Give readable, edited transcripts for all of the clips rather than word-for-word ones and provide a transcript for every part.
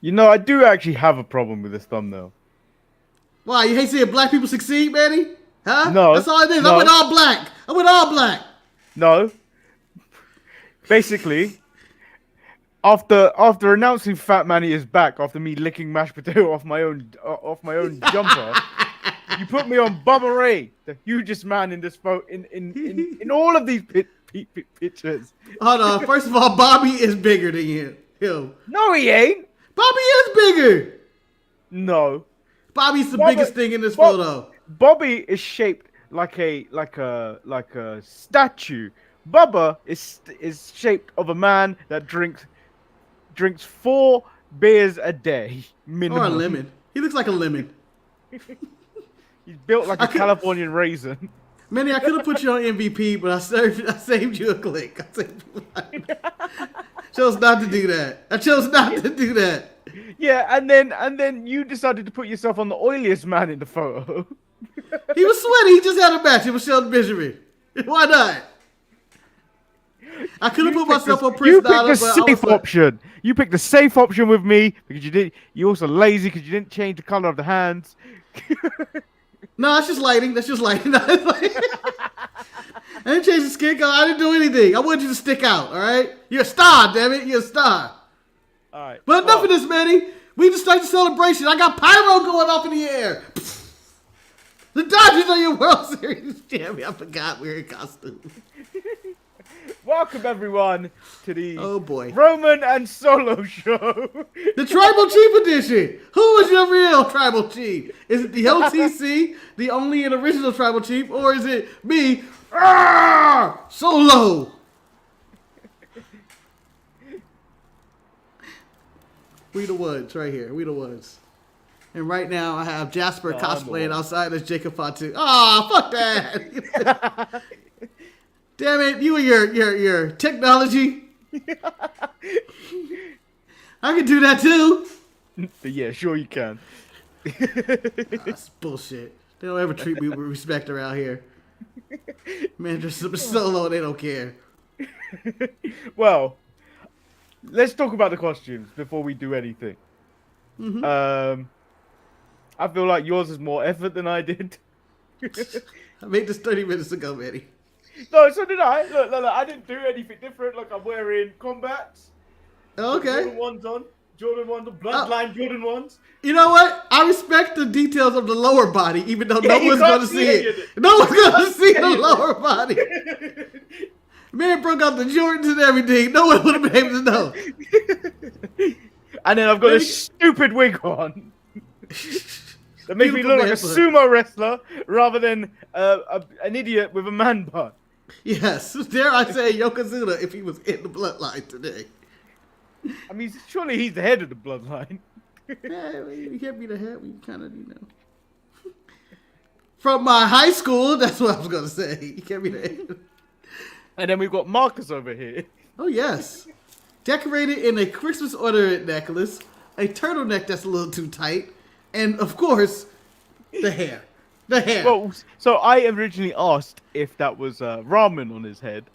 You know, I do actually have a problem with this thumbnail. Why, you hate seeing black people succeed, Manny? Huh? No, That's all it is. I no, went all black. I went all black. no. Basically, after announcing Fat Manny is back, after me licking mashed potato off my own jumper, you put me on Bubba Ray, the hugest man in this photo, in all of these pictures. Hold on. First of all, Bobby is bigger than you. Him. No, he ain't. Bobby is bigger. No, Bobby's the Bubba, biggest thing in this Bob, photo. Bobby is shaped like a statue. Bubba is shaped of a man that drinks 4 beers a day Or a minimum. lemon. He looks like a lemon. He's built like I a could- Californian raisin. Manny, I could have put you on MVP, but I saved you a click. Chose not to do that. I chose not to do that. Yeah, and then you decided to put yourself on the oiliest man in the photo. He was sweaty. He just had a match. It was Sheldon Benjamin. Why not? I could have put myself on Prince You picked Nana, the but I was safe like, option. You picked the safe option with me because you did. You also lazy because you didn't change the color of the hands. no, that's just lighting. That's just lighting. I didn't change the skin color. I didn't do anything. I wanted you to stick out. All right, you're a star, damn it. You're a star. All right. But enough of this, Manny. We just started the celebration. I got pyro going off in the air. The Dodgers are your World Series champion. I forgot we're in costume. Welcome everyone to the Oh boy, Roman and Solo show. the Tribal Chief Edition. Who is your real Tribal Chief? Is it the OTC, the only and original Tribal Chief, or is it me, Solo? We the ones right here. We the ones. And right now I have Jasper cosplaying outside as Jacob Fatu. Ah, fuck that. Damn it, you and your technology. I can do that too. Yeah, sure you can. That's bullshit. They don't ever treat me with respect around here. Man, just Solo, they don't care. Well, let's talk about the costumes before we do anything. Mm-hmm. I feel like yours is more effort than I did. I made this 30 minutes ago, Manny. No, so did I. Look, I didn't do anything different. Like I'm wearing combats. Okay. Jordan ones on. Bloodline Jordan ones. You know what? I respect the details of the lower body, even though no you one's can't going to see see any it. of it. No one's going to see the lower body. Man broke out the Jordans and everything. No one would have been able to know. And then I've got a stupid wig on. That makes me look like a sumo wrestler rather than an idiot with a man bun. Yes. Dare I say Yokozuna if he was in the bloodline today. I mean, surely he's the head of the bloodline. Yeah, you can't be the head. We kind of, From my high school, that's what I was going to say. You can't be the head. And then we've got Marcus over here. Oh, yes. Decorated in a Christmas ornament necklace, a turtleneck that's a little too tight, and, of course, the hair. The hair. Well, so I originally asked if that was ramen on his head.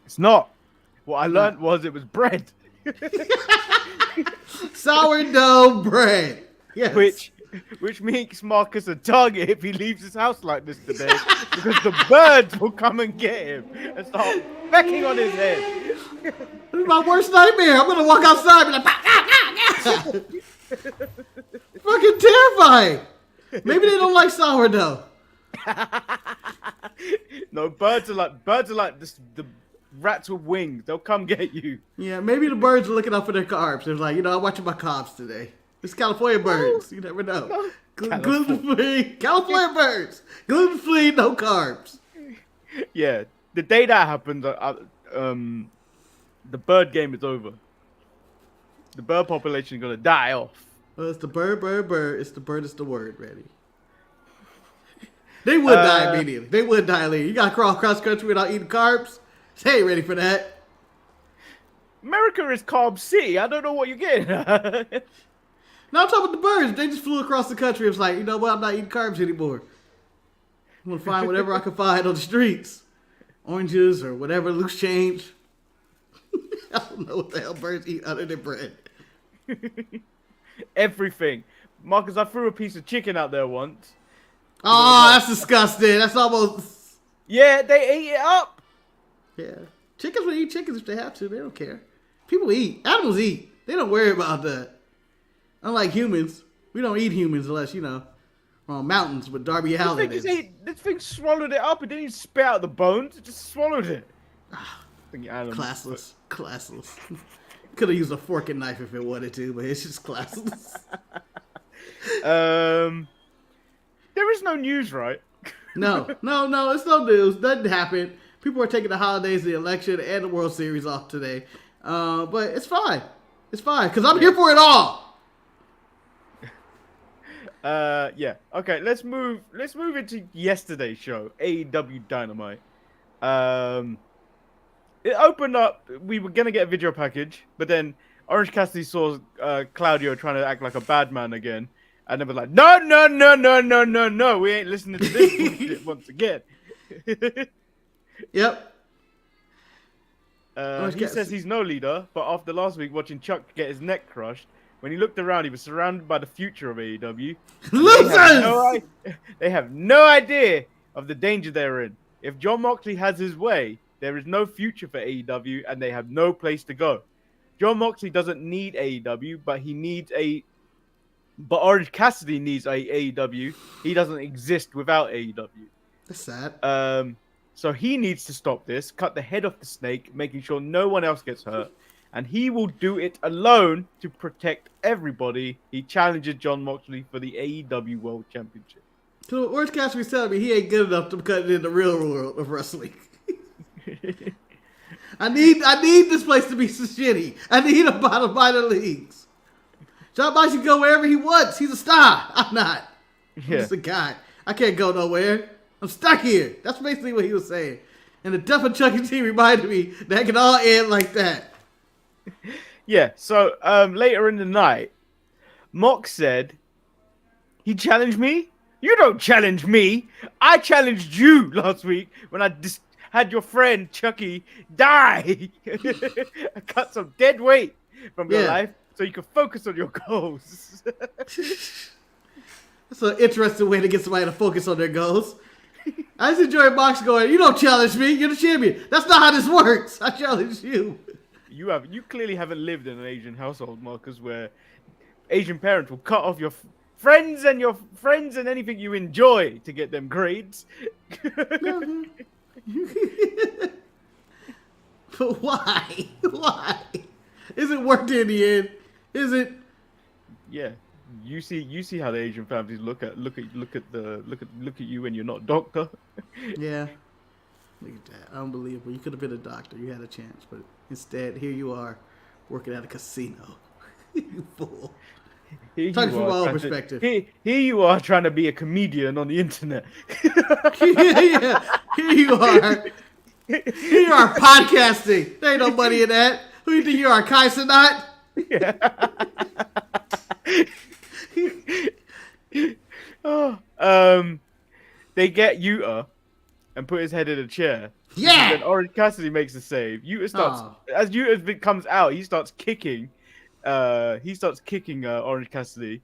It's not. What I learned was it was bread. Sourdough bread. Yes. Which makes Marcus a target if he leaves his house like this today, because the birds will come and get him and start pecking on his head. This is my worst nightmare. I'm gonna walk outside and be like, fucking terrifying. Maybe they don't like sourdough. No, birds are like this, the rats with wings. They'll come get you. Yeah, maybe the birds are looking out for their carbs. They're like, I'm watching my carbs today. It's California birds. You never know. Gluten-free. California birds. Gluten-free, no carbs. Yeah, the day that happens, the bird game is over. The bird population is gonna die off. Well, it's the bird. It's the bird is the word, ready. They would die immediately. They would die later. You gotta crawl across country without eating carbs. They ain't ready for that. America is Carb City. I don't know what you're getting at. No, I'm talking about the birds. They just flew across the country. It was like, you know what? I'm not eating carbs anymore. I'm gonna find whatever I can find on the streets. Oranges or whatever, loose change. I don't know what the hell birds eat other than bread. Everything. Marcus, I threw a piece of chicken out there once. Oh, that's disgusting. That's almost. Yeah, they ate it up. Yeah. Chickens will eat chickens if they have to. They don't care. People eat. Animals eat. They don't worry about that. Unlike humans. We don't eat humans unless, we're on mountains with Darby Allin. This thing swallowed it up. It didn't even spit out the bones. It just swallowed it. Classless. Classless. Could have used a fork and knife if it wanted to, but it's just classless. There is no news, right? No. It's no news. Nothing happened. People are taking the holidays, the election, and the World Series off today. But it's fine. It's fine, because I'm here for it all. Yeah. Okay, let's move into yesterday's show, AEW Dynamite. It opened up, we were going to get a video package, but then Orange Cassidy saw Claudio trying to act like a bad man again. And they were like, no, we ain't listening to this bullshit once again. Yep. He says he's no leader, but after last week watching Chuck get his neck crushed, when he looked around, he was surrounded by the future of AEW. Losers! They have no idea of the danger they're in. If John Moxley has his way, there is no future for AEW, and they have no place to go. John Moxley doesn't need AEW, but Orange Cassidy needs AEW. He doesn't exist without AEW. That's sad. So he needs to stop this, cut the head off the snake, making sure no one else gets hurt. And he will do it alone to protect everybody. He challenges John Moxley for the AEW World Championship. So Orange Cassidy's telling me he ain't good enough to cut it in the real world of wrestling. I need this place to be so shitty. I need him by the minor leagues. John Moxley can go wherever he wants. He's a star. I'm not. I'm just a guy. I can't go nowhere. I'm stuck here. That's basically what he was saying. And the Duff and Chuck E. T reminded me that it can all end like that. Yeah, so later in the night, Mox said, he challenged me? You don't challenge me. I challenged you last week when I had your friend Chucky die. I cut some dead weight from your life so you can focus on your goals. That's an interesting way to get somebody to focus on their goals. I just enjoy Mox going, you don't challenge me, you're the champion. That's not how this works. I challenge you. You clearly haven't lived in an Asian household, Marcus, where Asian parents will cut off your friends and anything you enjoy to get them grades. But why? Why? Is it worth it in the end? Is it? Yeah. You see how the Asian families look at you when you're not a doctor. Yeah. Look at that. Unbelievable. You could have been a doctor. You had a chance, but instead, here you are, working at a casino. You fool. Talking from my own perspective. Here you are trying to be a comedian on the internet. Yeah. Here you are. Here you are podcasting. There ain't no money in that. Who you think you are, Kai Cenat? Yeah. They get Yuta and put his head in a chair. Yeah. Then Orange Cassidy makes a save. Yuta starts as Yuta comes out. He starts kicking. Orange Cassidy,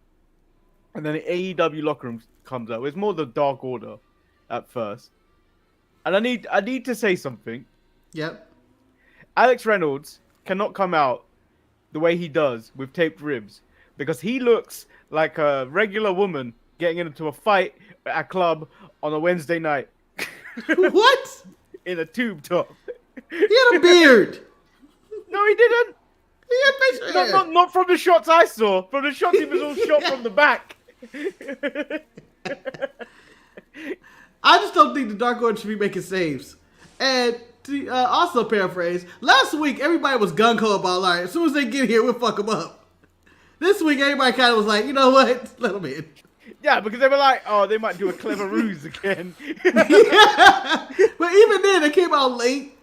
and then the AEW locker room comes out. It's more the Dark Order at first, and I need to say something. Yep. Alex Reynolds cannot come out the way he does with taped ribs because he looks like a regular woman getting into a fight at a club on a Wednesday night. What? In a tube top. He had a beard. No, he didn't. He had facial hair. Not from the shots I saw. From the shots, he was all shot from the back. I just don't think the Dark Order should be making saves. And to also paraphrase, last week everybody was gung-ho about, all right, as soon as they get here, we'll fuck them up. This week everybody kind of was like, you know what? Let them in. Yeah, because they were like, oh, they might do a clever ruse again. Yeah. But even then, it came out late.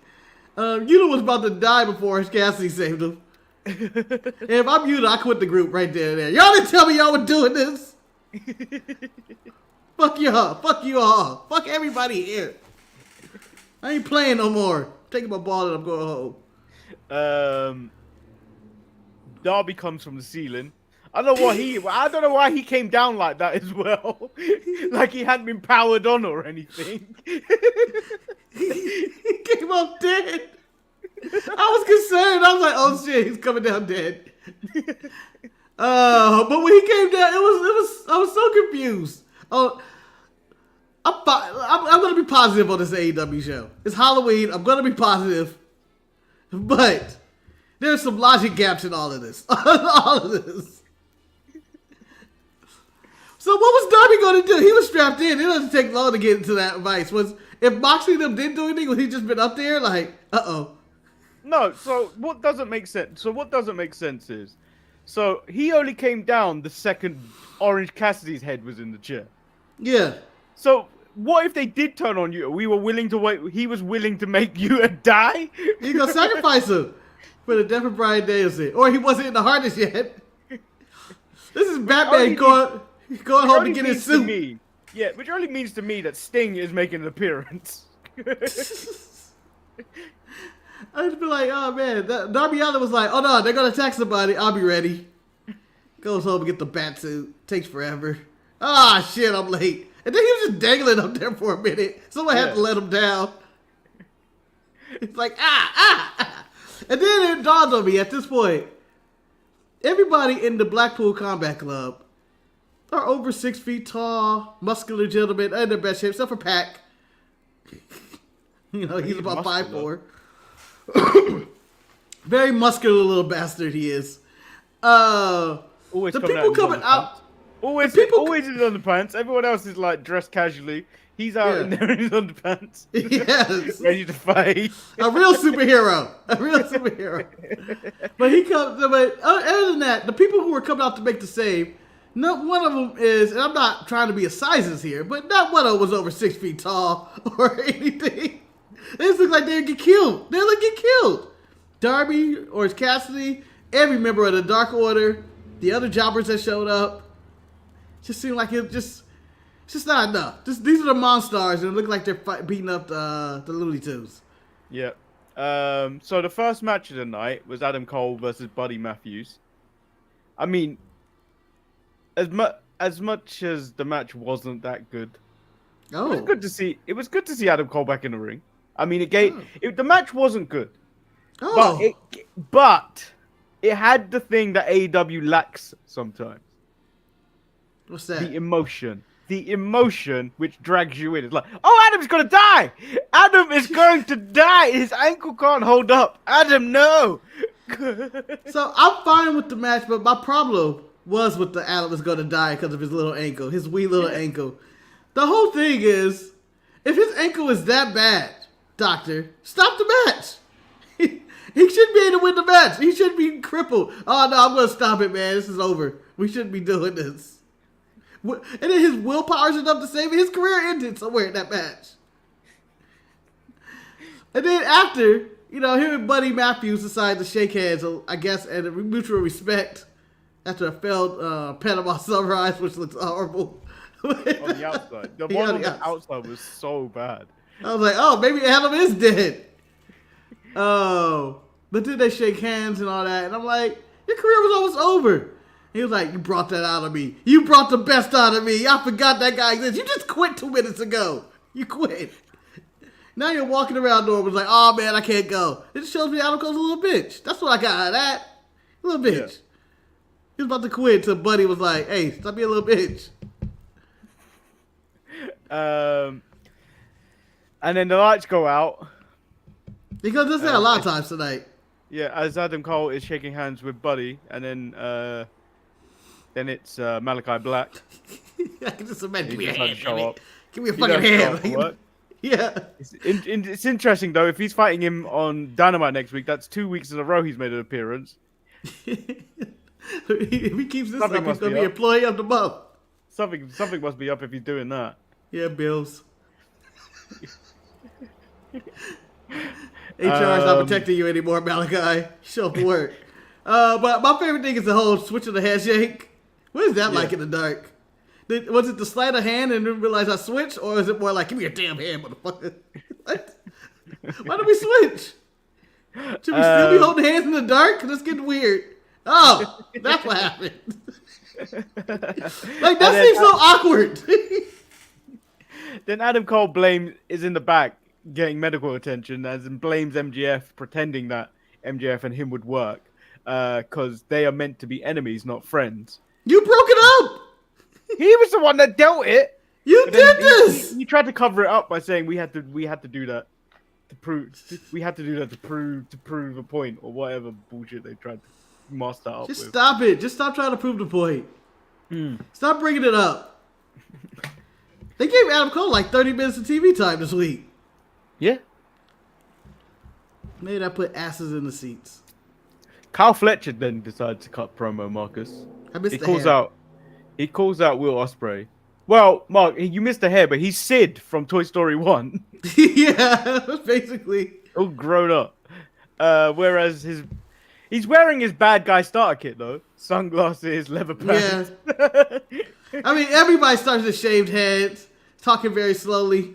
Yuta was about to die before Cassidy saved him. And if I'm Yuta, I quit the group right there and there. Y'all didn't tell me y'all were doing this. Fuck y'all. Fuck you all. Fuck everybody here. I ain't playing no more. I'm taking my ball and I'm going home. Darby comes from the ceiling. I don't know why he came down like that as well. Like he hadn't been powered on or anything. He came up dead. I was concerned. I was like, oh shit, he's coming down dead. But when he came down, I was so confused. Oh, I'm going to be positive on this AEW show. It's Halloween. I'm going to be positive. But there's some logic gaps in all of this. All of this. So what was Darby going to do? He was strapped in. It doesn't take long to get into that advice. If Moxley and them didn't do anything, would he just been up there like, uh-oh? No, so what doesn't make sense? Is, so he only came down the second Orange Cassidy's head was in the chair. Yeah. So what if they did turn on you? We were willing to wait. He was willing to make you die. You gonna sacrifice him for the death of Bryan Danielson, or he wasn't in the harness yet. This is Batman going home to get his suit. Yeah, which only means to me that Sting is making an appearance. I'd just be like, oh man, Darby Allin was like, oh no, they're gonna attack somebody. I'll be ready. Goes home and get the bat suit. Takes forever. Ah shit, I'm late. And then he was just dangling up there for a minute. Someone had to let him down. It's like, ah. And then it dawned on me at this point, everybody in the Blackpool Combat Club are over 6 feet tall, muscular gentlemen, in their best shape, except for Pac. You know, he's about 5'4". Very muscular little bastard he is. Always the people coming out. Always in underpants. Everyone else is like dressed casually. He's out in there in his underpants. Yes. Ready to fight. A real superhero. But he comes. But other than that, the people who are coming out to make the save, not one of them is, and I'm not trying to be a sizes here, but not one of them was over 6 feet tall or anything. They just look like they'd get killed. They'll get killed. Darby, Orange Cassidy, every member of the Dark Order, the other jobbers that showed up, just seemed like it's just not enough. These are the Monstars, and it look like they're beating up the Looney Tunes. Yeah. So the first match of the night was Adam Cole versus Buddy Matthews. I mean, as much as the match wasn't that good, it was good to see. It was good to see Adam Cole back in the ring. I mean, the match wasn't good, but it had the thing that AEW lacks sometimes. What's that? The emotion which drags you in. It's like, oh, Adam's gonna die. Adam is going to die. His ankle can't hold up. Adam, no. So I'm fine with the match, but my problem was with the Adam was gonna die because of his little ankle, his wee little ankle. The whole thing is, if his ankle is that bad, Doctor, stop the match. He shouldn't be able to win the match. He shouldn't be crippled. Oh no, I'm gonna stop it, man. This is over. We shouldn't be doing this. And then his willpower's enough to save it. His career ended somewhere in that match. And then after, him and Buddy Matthews decided to shake hands, I guess, and mutual respect after a failed Panama Sunrise, which looks horrible. On the outside. The one on the outside was so bad. I was like, oh, maybe Adam is dead. Oh. But then they shake hands and all that. And I'm like, your career was almost over. He was like, you brought that out of me. You brought the best out of me. I forgot that guy exists. You just quit 2 minutes ago. You quit. Now you're walking around Norman's like, oh man, I can't go. It just shows me Adam Cole's a little bitch. That's what I got out of that. A little bitch. Yeah. He was about to quit until Buddy was like, hey, stop being a little bitch. And then the lights go out. Because this had a lot of times tonight. Yeah, as Adam Cole is shaking hands with Buddy, and then it's Malachi Black. I can just imagine. Give me a hand. Show up. Give me a fucking hand. Yeah. It's interesting, though. If he's fighting him on Dynamite next week, that's 2 weeks in a row he's made an appearance. If he keeps this up, he's going to be employee of the month. Something must be up if he's doing that. Yeah, bills. HR's not protecting you anymore, Malachi. Show up for work. But my favorite thing is the whole switch of the handshake. What is that like in the dark? Was it the sleight of hand and then realize I switched? Or is it more like, give me your damn hand, motherfucker? What? Why did we switch? Should we still be holding hands in the dark? That's getting weird. Oh, that's what happened. Like, that seems so awkward. Then Adam Cole is in the back getting medical attention and blames MJF, pretending that MJF and him would work because they are meant to be enemies, not friends. You broke it up. He was the one that dealt it. You did this. He tried to cover it up by saying we had to do that to prove a point or whatever bullshit they tried to mask that up Just with. stop it. Just stop trying to prove the point. Stop bringing it up. They gave Adam Cole like 30 minutes of TV time this week. Yeah. Maybe that put asses in the seats. Kyle Fletcher then decides to cut promo, Marcus. I missed He the calls hair. out. He calls out Will Ospreay. Well, Mark, you missed the hair, but he's Sid from Toy Story 1. Yeah, basically. All grown up. Whereas he's wearing his bad guy starter kit though. Sunglasses, leather pants. Yeah. I mean, everybody starts with shaved heads, talking very slowly.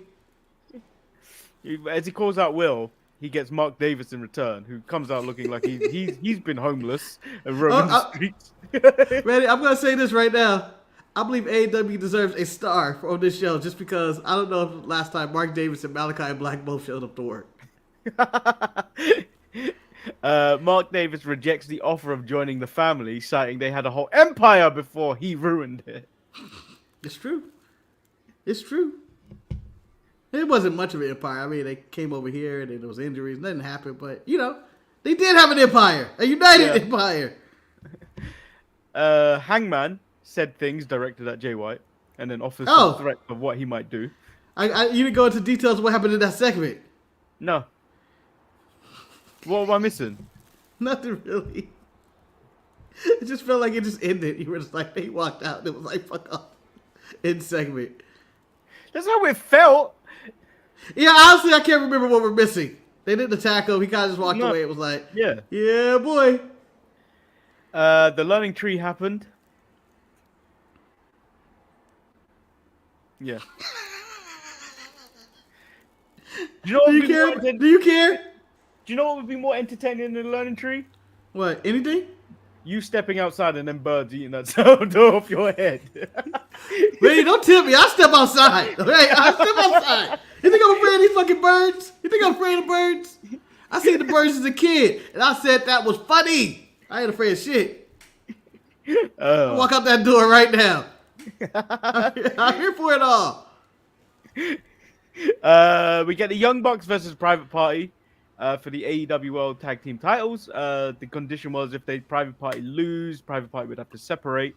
As he calls out Will, he gets Mark Davis in return, who comes out looking like he's been homeless and roaming the streets. Ready? I'm gonna say this right now. I believe AEW deserves a star on this show just because I don't know if last time Mark Davis and Malachi Black both showed up to work. Mark Davis rejects the offer of joining the family, citing they had a whole empire before he ruined it. It's true. It's true. It wasn't much of an empire. I mean, they came over here and there was injuries. Nothing happened, but, you know, they did have an empire. A united empire. Hangman said things directed at Jay White and then offers some threats of what he might do. You didn't go into details of what happened in that segment. No. What am I missing? Nothing really. It just felt like it just ended. You were just like, they walked out and it was like, fuck off. End segment. That's how it felt. Yeah, honestly, I can't remember what we're missing. They didn't attack him. He kind of just walked away. It was like, yeah, boy. The learning tree happened. Yeah. Do you care? Do you know what would be more entertaining than the learning tree? What? Anything? You stepping outside and then birds eating that sourdough off your head. Man, don't tell me. I step outside. Okay, I step outside. You think I'm afraid of these fucking birds? You think I'm afraid of birds? I seen the birds as a kid, and I said that was funny. I ain't afraid of shit. Walk out that door right now. I'm here for it all. We get the Young Bucks versus Private Party for the AEW World Tag Team titles. The condition was if they Private Party lose, Private Party would have to separate.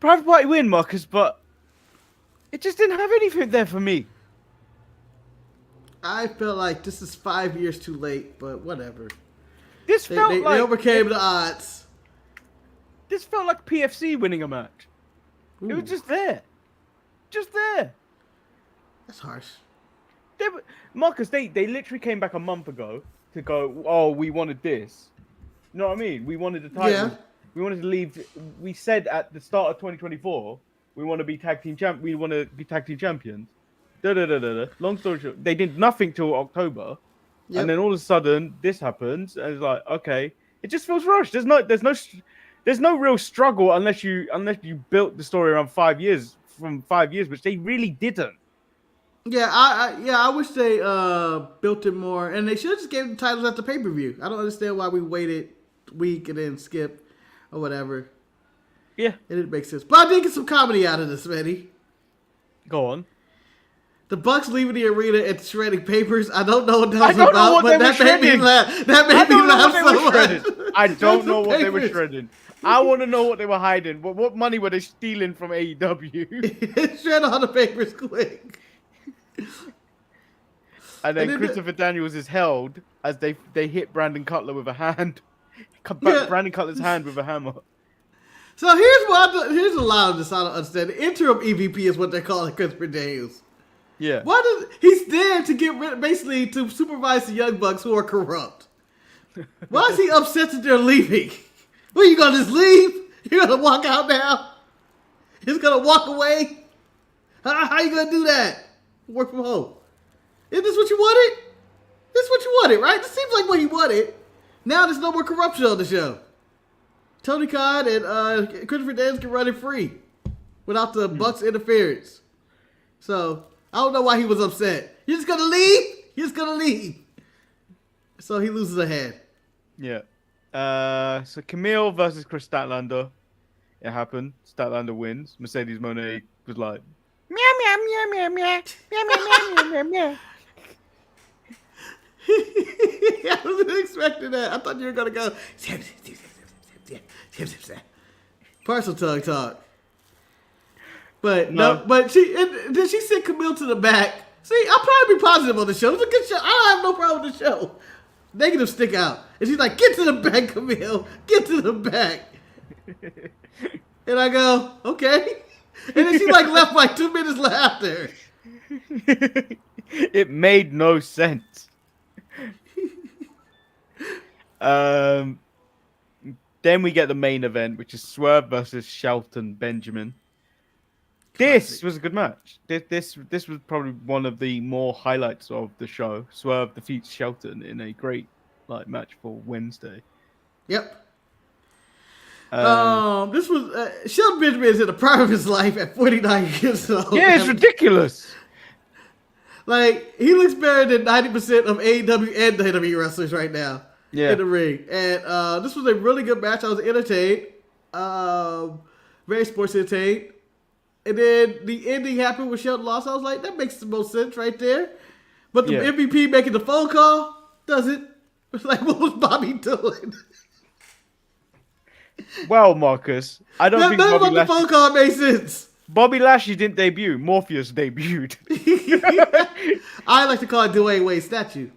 Private Party win, Marcus, but it just didn't have anything there for me. I feel like this is 5 years too late, but whatever. They overcame the odds. This felt like PFC winning a match. Ooh. It was just there. Just there. That's harsh. Marcus, they literally came back a month ago to go, oh, we wanted this. You know what I mean? We wanted the title. Yeah. We wanted to leave. We said at the start of 2024, we want to be tag team champions. Long story short, they did nothing till October. Yep. And then all of a sudden this happens and it's like, okay, it just feels rushed. There's no real struggle unless you built the story around 5 years, which they really didn't. Yeah, I wish they built it more, and they should have just gave the titles at the pay-per-view. I don't understand why we waited a week and then skip or whatever. Yeah, it didn't make sense. But I did get some comedy out of this, Manny. Go on. The Bucks leaving the arena and shredding papers. I don't know what that was about, but that made me laugh. That made me laugh so much. I don't know what they were shredding. I want to know what they were hiding. What money were they stealing from AEW? Shred all the papers quick. And then Christopher Daniels is held as they hit Brandon Cutler with a hand. Brandon Cutler's hand with a hammer. So here's a lot of this I don't understand. The interim EVP is what they call it, Christopher Daniels. Yeah. He's there to get rid, basically to supervise the Young Bucks who are corrupt. Why is he upset that they're leaving? What, you gonna just leave? You're gonna walk out now? You're just gonna walk away? How you gonna do that? Work from home. Is this what you wanted? This is what you wanted, right? This seems like what he wanted. Now there's no more corruption on the show. Tony Khan and Christopher Daniels can run it free without the Bucks interference. So I don't know why he was upset. You're just gonna leave? You're just gonna leave. So he loses a hand. Yeah. So Camille versus Chris Statlander. It happened. Statlander wins. Mercedes Moné was like, meow meow meow meow meow meow meow meow meow meow. I wasn't expecting that. I thought you were gonna go parcel talk. But no, but did she send Camille to the back? See, I'll probably be positive on the show. It's a good show. I don't have no problem with the show. Negative stick out. And she's like, get to the back, Camille. Get to the back. And I go, okay. And then she like left like 2 minutes after. It made no sense. Then we get the main event, which is Swerve versus Shelton Benjamin. This was a good match. This was probably one of the more highlights of the show. Swerve defeats Shelton in a great match for Wednesday. Yep. This was Shelton Benjamin is in the prime of his life at 49 years old. Yeah, it's ridiculous. Like, he looks better than 90% of AEW and WWE wrestlers right now in the ring. And this was a really good match. I was entertained. Very sports entertained. And then the ending happened with Shelton lost. I was like, that makes the most sense right there. But the MVP making the phone call doesn't. Like, what was Bobby doing? Well, Marcus, I don't think Bobby Lashley... the phone call made sense. Bobby Lashley didn't debut. Morpheus debuted. I like to call it Dwayne Wade statue.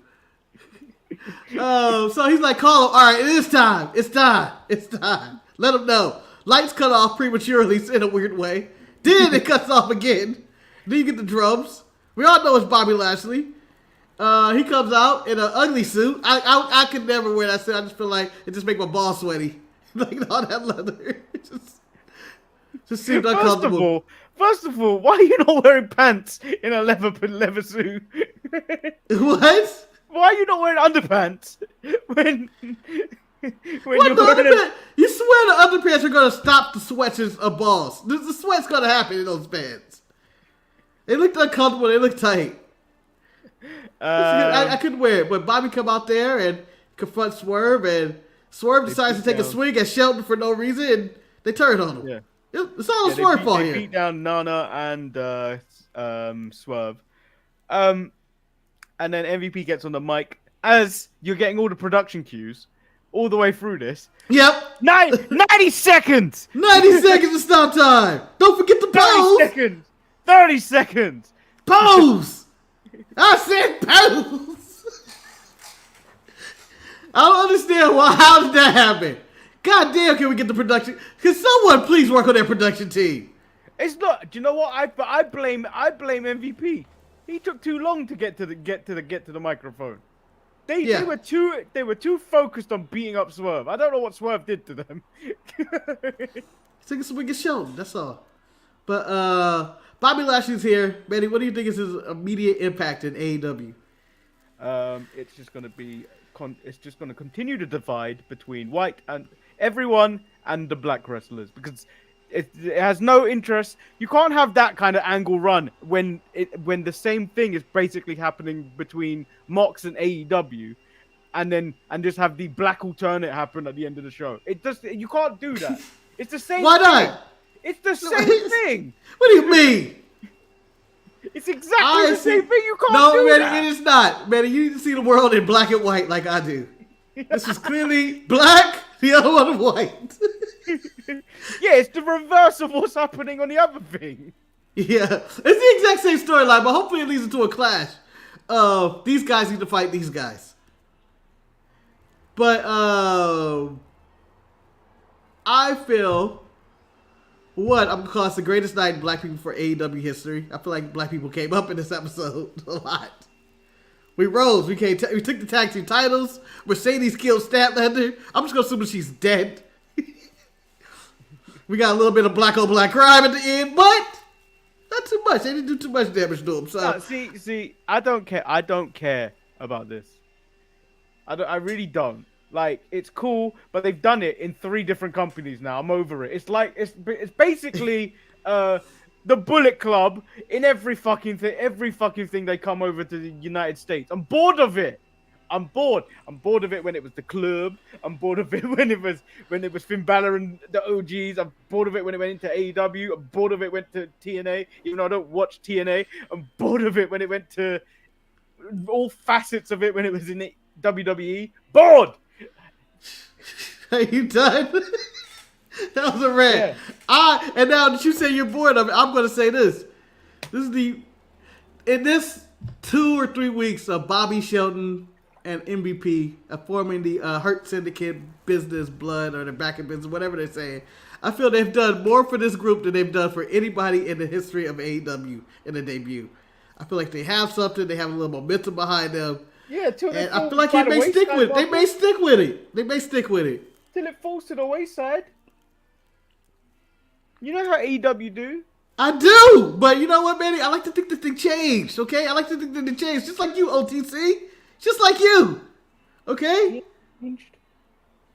So he's like, call him. All right, it is time. It's time. It's time. Let him know. Lights cut off prematurely in a weird way. Then it cuts off again. Then you get the drums. We all know it's Bobby Lashley. He comes out in an ugly suit. I could never wear that suit. I just feel like it just make my balls sweaty. Like all that leather. It just seemed uncomfortable. First of all, why are you not wearing pants in a leather suit? What? Why are you not wearing underpants when what the underpants? You swear the underpants are going to stop the sweats of balls. The sweat's going to happen in those pants. They looked uncomfortable. They looked tight. I couldn't wear it. But Bobby come out there and confront Swerve, and Swerve decides to take a swing at Shelton for no reason, and they turn on him. Yeah. It's all Swerve fault here. They beat down Nana and Swerve. And then MVP gets on the mic as you're getting all the production cues all the way through this. Yep. 90 seconds. 90 seconds of stop time. Don't forget the pose. 30 seconds. Pose. I said pose. I don't understand how did that happen? God damn, can we get the production? Can someone please work on their production team? It's not. Do you know what? I blame MVP. He took too long to get to the microphone. They were too focused on beating up Swerve. I don't know what Swerve did to them. It's like a swing is shown. That's all. But Bobby Lashley's here. Manny, what do you think is his immediate impact in AEW? It's just going to continue to divide between white and everyone and the black wrestlers because it has no interest. You can't have that kind of angle run when the same thing is basically happening between Mox and AEW, and just have the black alternate happen at the end of the show. You can't do that. It's the same. Why not? It's the same thing. What do you mean? It's exactly the same thing. You can't do that. No, it is not. Manny, you need to see the world in black and white like I do. This is clearly black, the other one white. Yeah, it's the reverse of what's happening on the other thing. Yeah, it's the exact same storyline, but hopefully it leads into a clash. These guys need to fight these guys. But I feel I'm gonna call this the greatest night in black people for AEW history. I feel like black people came up in this episode a lot. We rose. We took the tag team titles. Mercedes killed Statlander. I'm just gonna assume that she's dead. We got a little bit of black on black crime at the end, but not too much. They didn't do too much damage to him. So see, I don't care. I don't care about this. I really don't. Like, it's cool, but they've done it in 3 different companies now. I'm over it. It's like it's basically the Bullet Club in every fucking thing they come over to the United States. I'm bored of it. I'm bored. I'm bored of it when it was the club. I'm bored of it when it was Finn Balor and the OGs. I'm bored of it when it went into AEW. I'm bored of it went to TNA, even though I don't watch TNA. I'm bored of it when it went to all facets of it when it was in WWE. Bored. Are you done? That was a rant. Yeah. And now that you say you're bored of it, I'm going to say this. In this 2 or 3 weeks of Bobby Shelton and MVP forming the Hurt Syndicate business, blood, or the back of business, whatever they're saying, I feel they've done more for this group than they've done for anybody in the history of AEW in the debut. I feel like they have something. They have a little momentum behind them. Yeah, and I feel like they may stick with it. They may stick with it. They may stick with it. Till it falls to the wayside. You know how AEW do? I do, but you know what, Manny? I like to think this thing changed, okay? I like to think that it changed, just like you, OTC. Just like you, okay?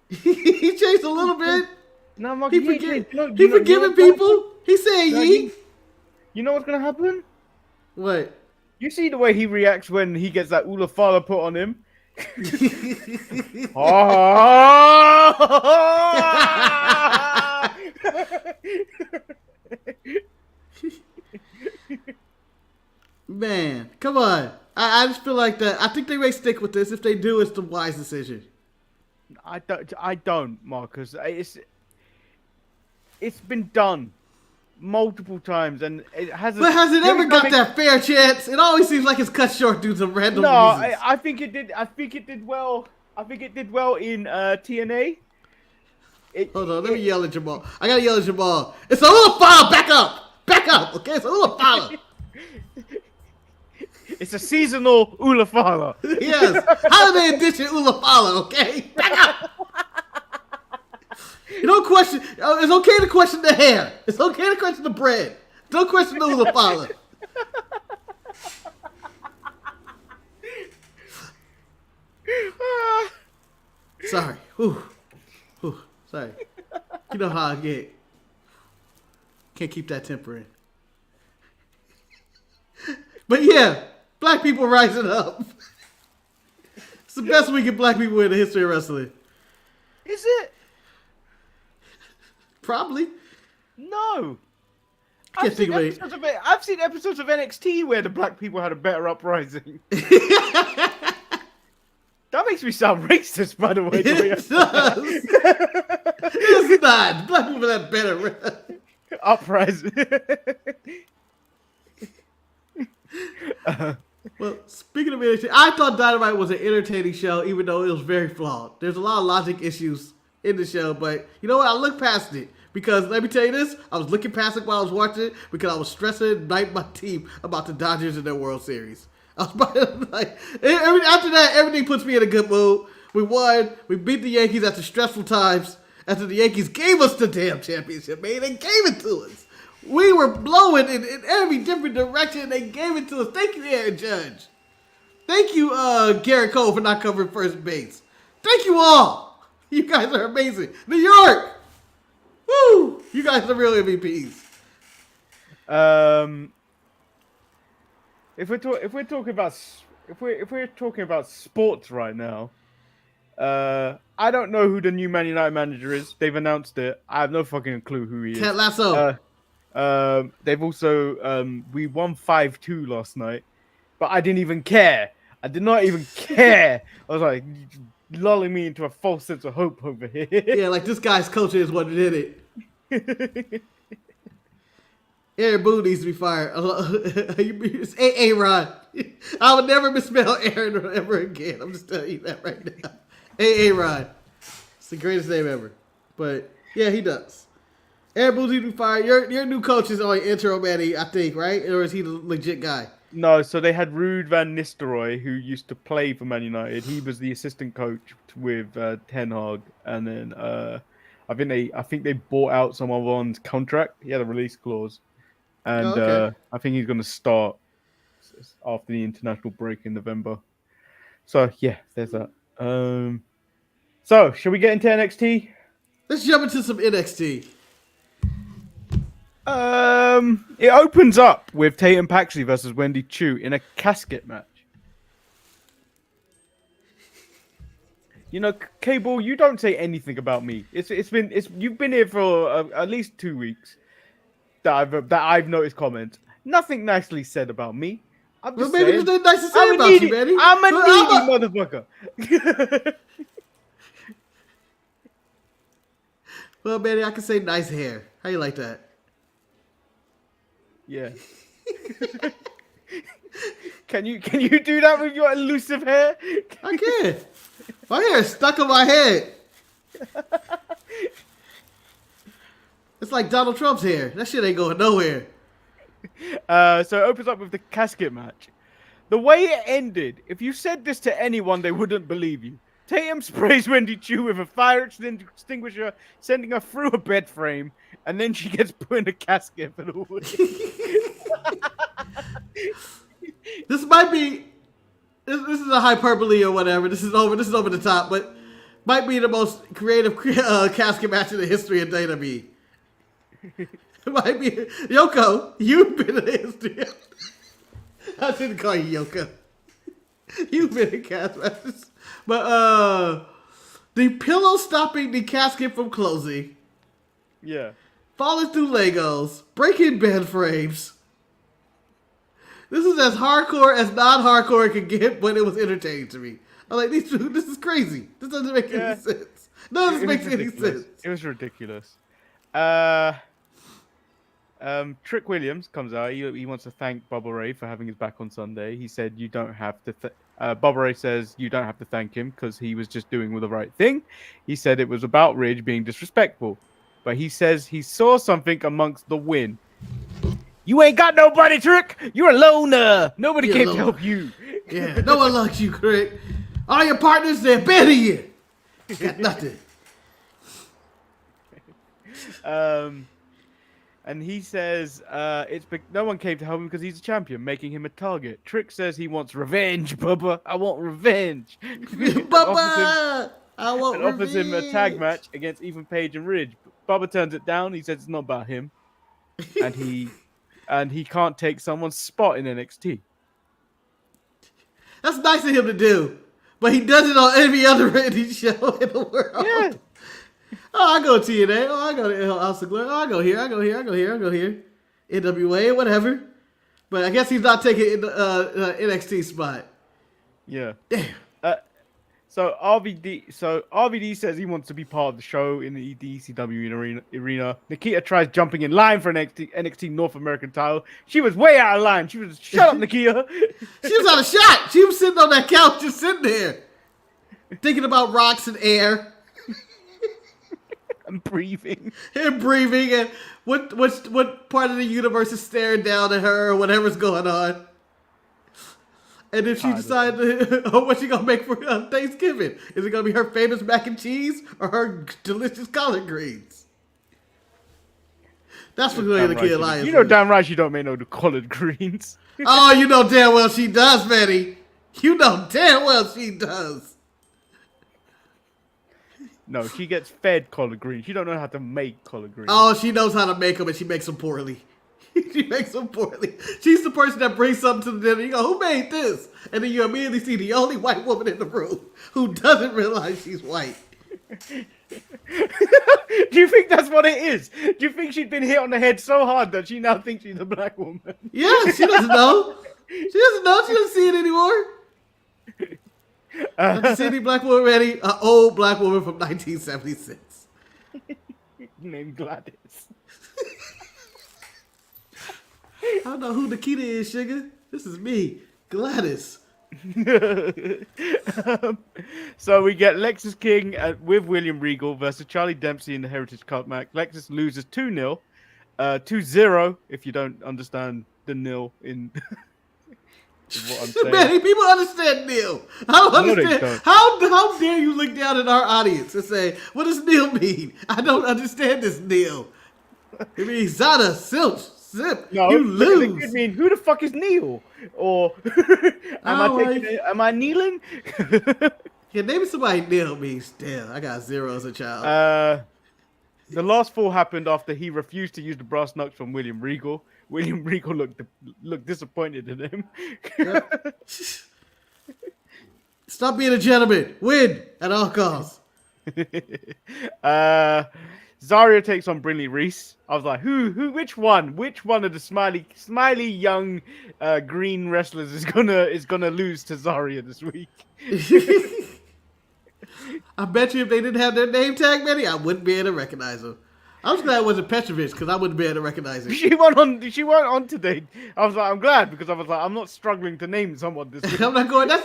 He changed a little bit. No, Mark, he forgiving people. He's saying ye. You know what's gonna happen? What? You see the way he reacts when he gets that Ulafala put on him? Oh! Man, come on. I just feel like that. I think they may stick with this. If they do, it's the wise decision. I don't, Marcus. It's been done multiple times, and it hasn't. But has it ever got that fair chance? It always seems like it's cut short due to random reasons. I think it did. I think it did well. I think it did well in TNA. Hold on, let me yell at Jamal. I gotta yell at Jamal. It's a little foul. Back up. Okay, it's a little foul. It's a seasonal Ulafala. Yes, holiday edition Ulafala. Okay, back up. You don't question. It's okay to question the hair. It's okay to question the bread. Don't question the Ulafala. Sorry. Whew. Sorry. You know how I get. Can't keep that temper in. But yeah, black people rising up. It's the best week of black people in the history of wrestling. Is it? Probably. No. I've seen episodes of NXT where the black people had a better uprising. That makes me sound racist, by the way. It does. It's not. Black people had better uprising. Well, speaking of NXT, I thought Dynamite was an entertaining show, even though it was very flawed. There's a lot of logic issues in the show, but you know what? I looked past it because let me tell you this: I was looking past it while I was watching it because I was stressing at night my team about the Dodgers and their World Series. I was like, after that, everything puts me in a good mood. We won. We beat the Yankees after stressful times. After the Yankees gave us the damn championship, man, they gave it to us. We were blowing in every different direction. They gave it to us. Thank you, Aaron Judge. Thank you, Garrett Cole, for not covering first base. Thank you all. You guys are amazing. New York. Woo! You guys are real MVPs. If we're talking about sports right now, I don't know who the new Man United manager is. They've announced it. I have no fucking clue who he is. Ted Lasso. They've also we won 5-2 last night, but I didn't even care. I did not even care. I was like lulling me into a false sense of hope over here. Yeah, like this guy's culture is what did it. Aaron Boone needs to be fired. It's A-Rod. I would never misspell Aaron ever again. I'm just telling you that right now. A-Rod. It's the greatest name ever. But yeah, he does. Aaron Boone needs to be fired. Your new coach is only intro Manny, I think, right? Or is he the legit guy? No, so they had Ruud van Nistelrooy, who used to play for Man United. He was the assistant coach with Ten Hag, and then I think they bought out someone's contract. He had a release clause. And okay. I think he's going to start after the international break in November. So, yeah, there's that. So, shall we get into NXT? Let's jump into some NXT. It opens up with Tatum Paxley versus Wendy Chu in a casket match. You know, Cable, you don't say anything about me. You've been here for at least 2 weeks that I've noticed comments. Nothing nicely said about me. I'm just maybe saying, there's nothing nice to say about you, Manny. I'm a needy motherfucker. Well, Manny, I can say nice hair. How you like that? Yeah. Can you do that with your elusive hair? I can. My hair is stuck on my head. It's like Donald Trump's hair. That shit ain't going nowhere. So it opens up with the casket match. The way it ended, if you said this to anyone, they wouldn't believe you. Tatum sprays Wendy Chu with a fire extinguisher, sending her through a bed frame, and then she gets put in a casket for the win. This might be... This is a hyperbole or whatever. This is over the top, but might be the most creative casket match in the history of WWE. It might be Yoko. You've been in the history. I shouldn't call you Yoko. You've been in casket matches, but the pillow stopping the casket from closing. Yeah. Falling through Legos, breaking bed frames. This is as hardcore as non-hardcore it could get, but it was entertaining to me. I'm like, this is crazy. This doesn't make any sense. None of this makes any sense. It was ridiculous. Trick Williams comes out. He wants to thank Bubba Ray for having his back on Sunday. He said, you don't have to... Bubba Ray says, you don't have to thank him because he was just doing the right thing. He said it was about Ridge being disrespectful. But he says he saw something amongst the win. You ain't got nobody, Trick. You're a loner. Nobody came to help you. Yeah, no one likes you, Trick. All your partners, they're better than you. Got nothing. And he says no one came to help him because he's a champion, making him a target. Trick says he wants revenge, Bubba. I want revenge. Bubba, I want revenge. Offers him a tag match against Ethan Page and Ridge. Bubba turns it down. He says it's not about him, and he can't take someone's spot in NXT. That's nice of him to do, but he does it on every other indie show in the world. Yeah. Oh, I go to TNA. Oh, I go to House of Glory. Oh, I go here. NWA, whatever. But I guess he's not taking NXT spot. Yeah. Damn. So RVD says he wants to be part of the show in the ECW arena. Nikita tries jumping in line for an NXT North American title. She was way out of line. She was shut up, Nikita. She was out of shot. She was sitting on that couch, just sitting there, thinking about rocks and air. And breathing. And what part of the universe is staring down at her or whatever's going on. And then she decided, what she gonna make for Thanksgiving? Is it gonna be her famous mac and cheese or her delicious collard greens? That's what the kid Elias. You know damn right she don't make no collard greens. Oh, you know damn well she does, Manny. You know damn well she does. No, she gets fed collard greens. She don't know how to make collard greens. Oh, she knows how to make them, and she makes them poorly. She makes them poorly. She's the person that brings something to the dinner. You go, who made this? And then you immediately see the only white woman in the room who doesn't realize she's white. Do you think that's what it is? Do you think she'd been hit on the head so hard that she now thinks she's a black woman? Yeah, she doesn't know. She doesn't know. She doesn't see it anymore. I can see any black woman ready. An old black woman from 1976. Named Gladys. I don't know who Nikita is, sugar. This is me, Gladys. So we get Lexus King with William Regal versus Charlie Dempsey in the Heritage Cup match. Lexus loses 2-0. 2-0 if you don't understand the nil in what I'm saying. Man, people understand nil. I don't understand. How dare you look down at our audience and say, what does nil mean? I don't understand this nil. It means Zada, Silch. Zip. No, you lose. It could mean, who the fuck is Neil? Or am I kneeling? Yeah, maybe somebody nailed me. Damn, I got 0 as a child. The last fall happened after he refused to use the brass knucks from William Regal. William Regal looked disappointed in him. Yep. Stop being a gentleman. Win at all costs. Zarya takes on Brinley Reese. I was like, which one of the smiley young green wrestlers is gonna lose to Zarya this week? I bet you if they didn't have their name tag, Manny, I wouldn't be able to recognize them. I was glad it wasn't Petrovich because I wouldn't be able to recognize him. She went on today. I was like, I'm glad because I was like, I'm not struggling to name someone this week. I'm not going. That's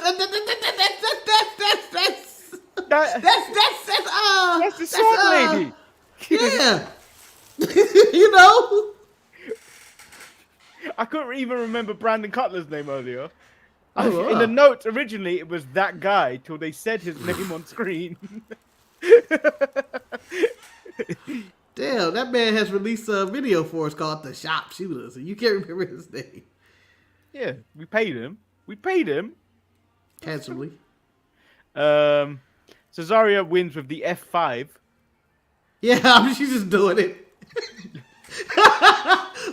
the sword lady. Yeah. You know? I couldn't even remember Brandon Cutler's name earlier. Oh, in the notes, originally, it was that guy till they said his name on screen. Damn, that man has released a video for us called The Sharpshooters, and you can't remember his name. Yeah, we paid him. Handsomely. Cesaria wins with the F5. Yeah, I mean, she's just doing it.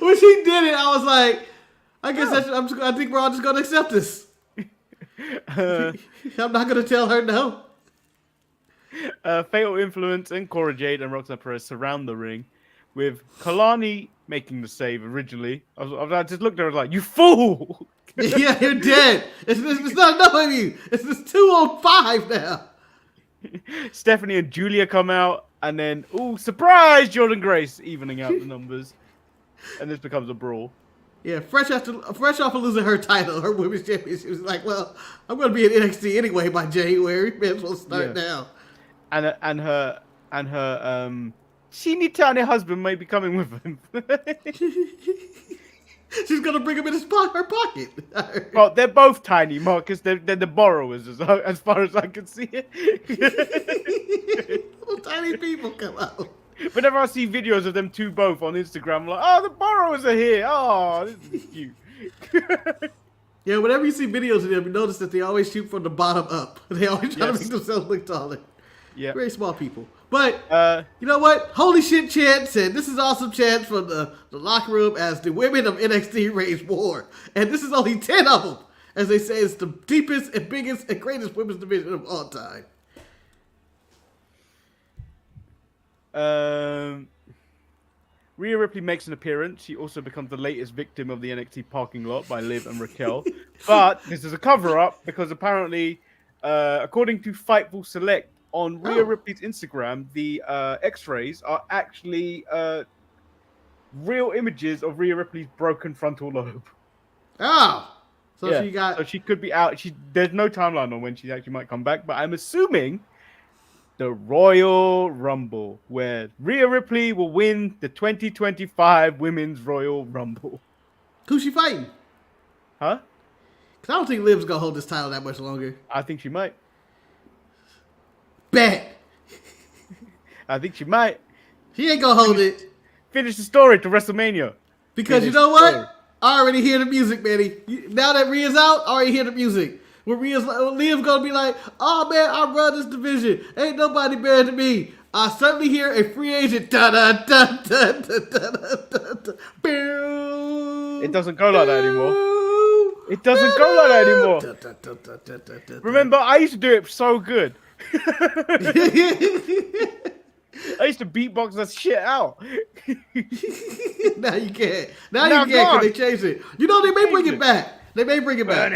When she did it, I was like, I guess I think we're all just going to accept this. I'm not going to tell her no. Fatal Influence and Cora Jade and Roxanne Perez surround the ring, with Kalani making the save originally. I just looked at her and was like, you fool! Yeah, you're dead. It's not enough of you. It's just 2 on 5 now. Stephanie and Julia come out, and then, surprise, Jordan Grace evening out the numbers. And this becomes a brawl. Yeah, fresh off of losing her title, her women's championship, she was like, well, I'm going to be in NXT anyway by January. May as well start now. And her teeny tiny husband may be coming with him. She's gonna bring him in her pocket. Well, they're both tiny, Marcus. They're the borrowers, as far as I can see it. Little tiny people come out. Whenever I see videos of them two both on Instagram, I'm like, oh, the borrowers are here. Oh, this is cute. Yeah, whenever you see videos of them, you notice that they always shoot from the bottom up. They always try to make themselves look taller. Yeah. Very small people. But, you know what? Holy shit chance, and this is awesome chance for the locker room as the women of NXT raise war. And this is only 10 of them. As they say, it's the deepest and biggest and greatest women's division of all time. Rhea Ripley makes an appearance. She also becomes the latest victim of the NXT parking lot by Liv and Raquel. But this is a cover-up because apparently, according to Fightful Select, on Rhea Ripley's Instagram, the X-rays are actually real images of Rhea Ripley's broken frontal lobe. Oh, so So she could be out. There's no timeline on when she actually might come back, but I'm assuming the Royal Rumble, where Rhea Ripley will win the 2025 Women's Royal Rumble. Who's she fighting? Huh? Because I don't think Liv's going to hold this title that much longer. I think she might. Bet. I think she might. She ain't going to hold it. Finish the story to WrestleMania. Because you know what? I already hear the music, Manny. Now that Rhea's out, I already hear the music. When Liv's going to be like, oh man, I run this division. Ain't nobody better than me. I suddenly hear a free agent. It doesn't go like that anymore. It doesn't go like that anymore. Remember, I used to do it so good. I used to beatbox that shit out. Now you can't. Now you can't because they changed it. You know, they may bring it back. They may bring it back.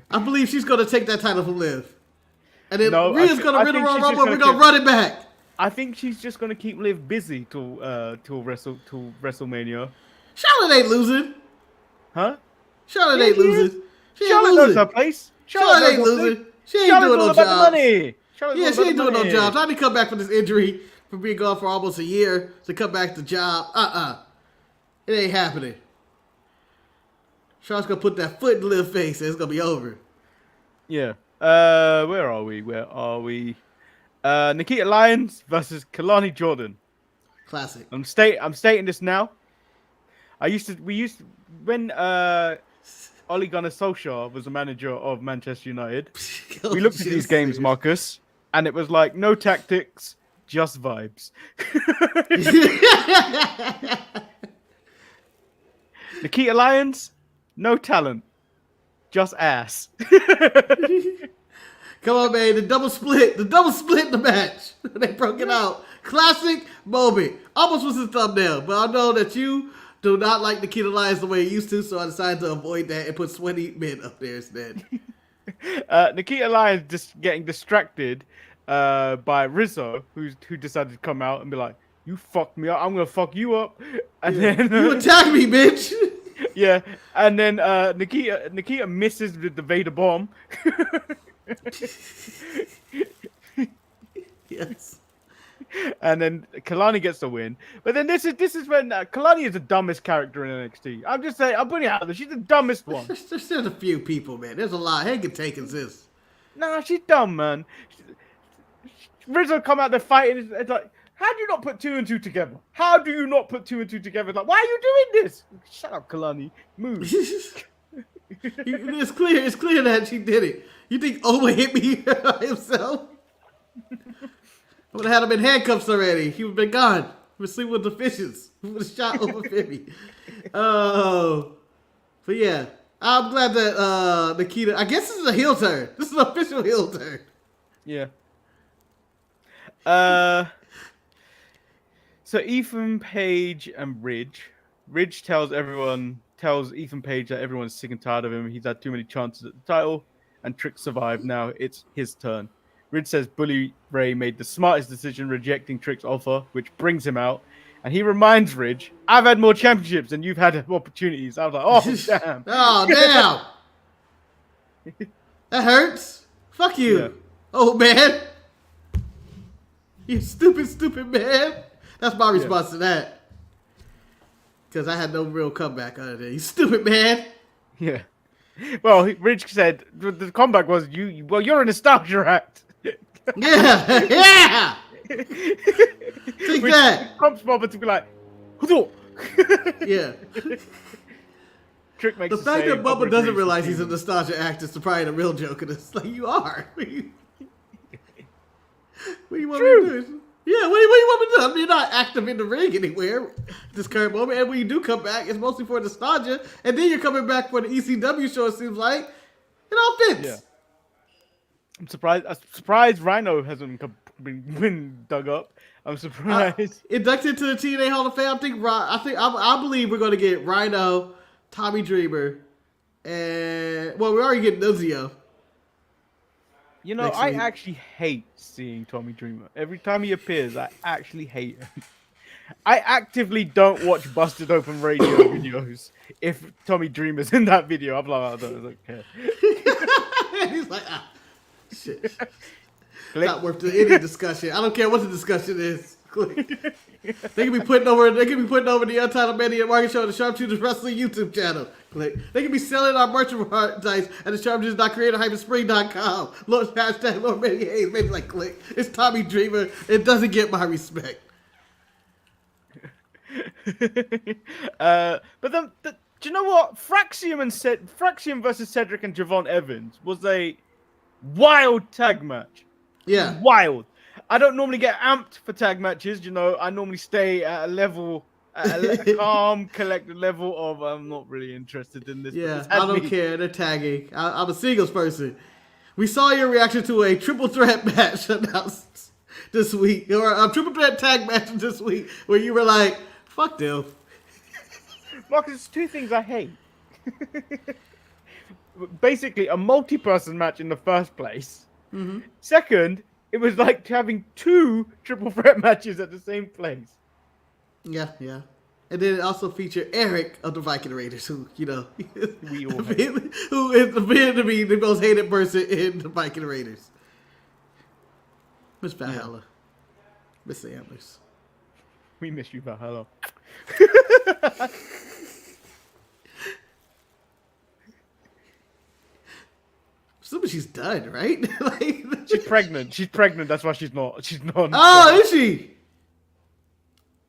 I believe she's going to take that title from Liv. And then Rhea's going to rid her of Rumble and we're going to run it back. I think she's just going to keep Liv busy till WrestleMania. Charlotte ain't losing. Huh? Charlotte ain't losing. Charlotte knows her place. Charlotte ain't losing. She ain't doing no jobs. Yeah, she ain't doing no jobs. I didn't come back from this injury from being gone for almost a year to come back to job. It ain't happening. Charlotte's gonna put that foot in Liv's face and it's gonna be over. Yeah. Where are we? Nikita Lyons versus Kalani Jordan. Classic. I'm stating this now. When Ole Gunnar Solskjaer was the manager of Manchester United. Oh, We looked at these games, Marcus, and it was like no tactics, just vibes. Nikita Lyons, no talent, just ass. Come on, man. The double split in the match. They broke it out. Classic moment. Almost was the thumbnail, but I know that you do not like Nikita Lyons the way you used to, so I decided to avoid that and put sweaty men up there instead. Nikita Lyons just getting distracted by Rizzo, who decided to come out and be like, "You fucked me up. I'm gonna fuck you up." And then You attack me, bitch. yeah, and then Nikita misses with the Vader bomb. Yes. And then Kalani gets the win. But then this is when Kalani is the dumbest character in NXT. I'm just saying, I'm putting it out there. She's the dumbest one. There's a few people, man. There's a lot. Head can take this. Nah, she's dumb, man. Rizzo come out there fighting. It's like, how do you not put 2 and 2 together? How do you not put 2 and 2 together? Like, why are you doing this? Shut up, Kalani. Move. It's clear that she did it. You think Owen hit me himself? I would have had him in handcuffs already. He would have been gone. He would sleep with the fishes. He would have shot over 50. Oh. But yeah. I'm glad that Nikita... I guess this is a heel turn. This is an official heel turn. Yeah. So Ethan Page and Ridge tells Ethan Page that everyone's sick and tired of him. He's had too many chances at the title, and Trick survived. Now it's his turn. Ridge says Bully Ray made the smartest decision rejecting Trick's offer, which brings him out. And he reminds Ridge, "I've had more championships than you've had opportunities." I was like, "Oh damn! Oh damn! That hurts. Fuck you, Yeah. old man. You stupid man." That's my response to that. Because I had no real comeback out of that. You stupid man. Yeah. Well, Ridge said the comeback was you're a nostalgia act. Yeah, yeah. Take that. Prompts Bobber to be like, "Who?" Yeah. Trick makes The fact that Bubba Bubba doesn't agrees realize with he's a you. nostalgia actor is probably the real joke of this. Like, you are. What do you want me to do? Yeah, what do you want me to do? I mean, you're not active in the ring anywhere at this current moment. And when you do come back, it's mostly for nostalgia. And then you're coming back for the ECW show, it seems like. It all fits. Yeah. I'm surprised Rhino hasn't been dug up. I'm surprised. Inducted to the TNA Hall of Fame. I believe we're going to get Rhino, Tommy Dreamer, and well, we're already getting Nunzio. You know, Next I week. actually hate seeing Tommy Dreamer. Every time he appears, I actually hate him. I actively don't watch Busted Open Radio videos. If Tommy Dreamer's in that video, I'm like, I don't care. He's like, shit. Click. Not worth any discussion. I don't care what the discussion is. Click. They can be putting over the Untitled Manny and Marcus show on the Sharpshooters Wrestling YouTube channel. Click. They can be selling our merchandise at the sharpshooters.creator-spring.com. Lord hashtag Lord Manny Hayes. Maybe like click. It's Tommy Dreamer. It doesn't get my respect. But then, do you know what? Fraxium versus Cedric and Javon Evans was a wild tag match. Yeah. Wild. I don't normally get amped for tag matches. You know, I normally stay at a calm, collected level of I'm not really interested in this. Yeah, I don't care. They're tagging. I'm a singles person. We saw your reaction to a triple threat match announced this week, or a triple threat tag match this week, where you were like, "Fuck them." Marcus, there's two things I hate. Basically, a multi-person match in the first place. Mm-hmm. Second, it was like having two triple threat matches at the same place. Yeah. And then it also featured Eric of the Viking Raiders, who, you know, We all who is appeared to be the most hated person in the Viking Raiders. Miss Valhalla. Miss Amblers. We miss you, Valhalla. Assuming she's done, right? Like, She's pregnant. That's why she's not. oh, is she?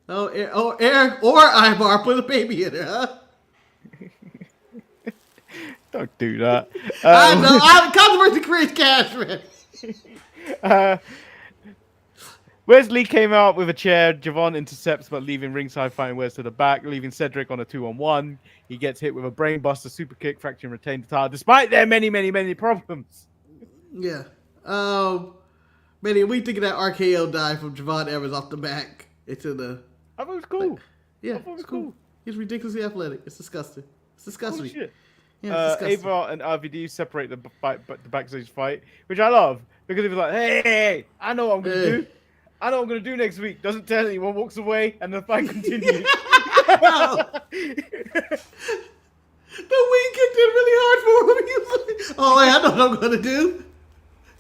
Oh, Eric or Ivar put a baby in her, huh? Don't do that. I know. Controversy creates cash, man. Wesley came out with a chair. Javon intercepts, but leaving ringside, fighting Wes to the back, leaving Cedric on a 2-on-1. He gets hit with a brainbuster super kick, fracturing retained the title, despite their many problems. Yeah. Manny, we thinking that RKO dive from Javon Evans off the back into the. I thought it was cool. Yeah, it's cool. He's ridiculously athletic. It's disgusting. It's disgusting. Holy shit. Yeah, Ava and RVD separate the backstage fight, which I love because he was like, "Hey, I know what I'm gonna do. I know what I'm gonna do next week." Doesn't tell anyone, walks away, and the fight continues. The wing kicked in really hard for him. He was like, "Oh, wait, I know what I'm gonna do.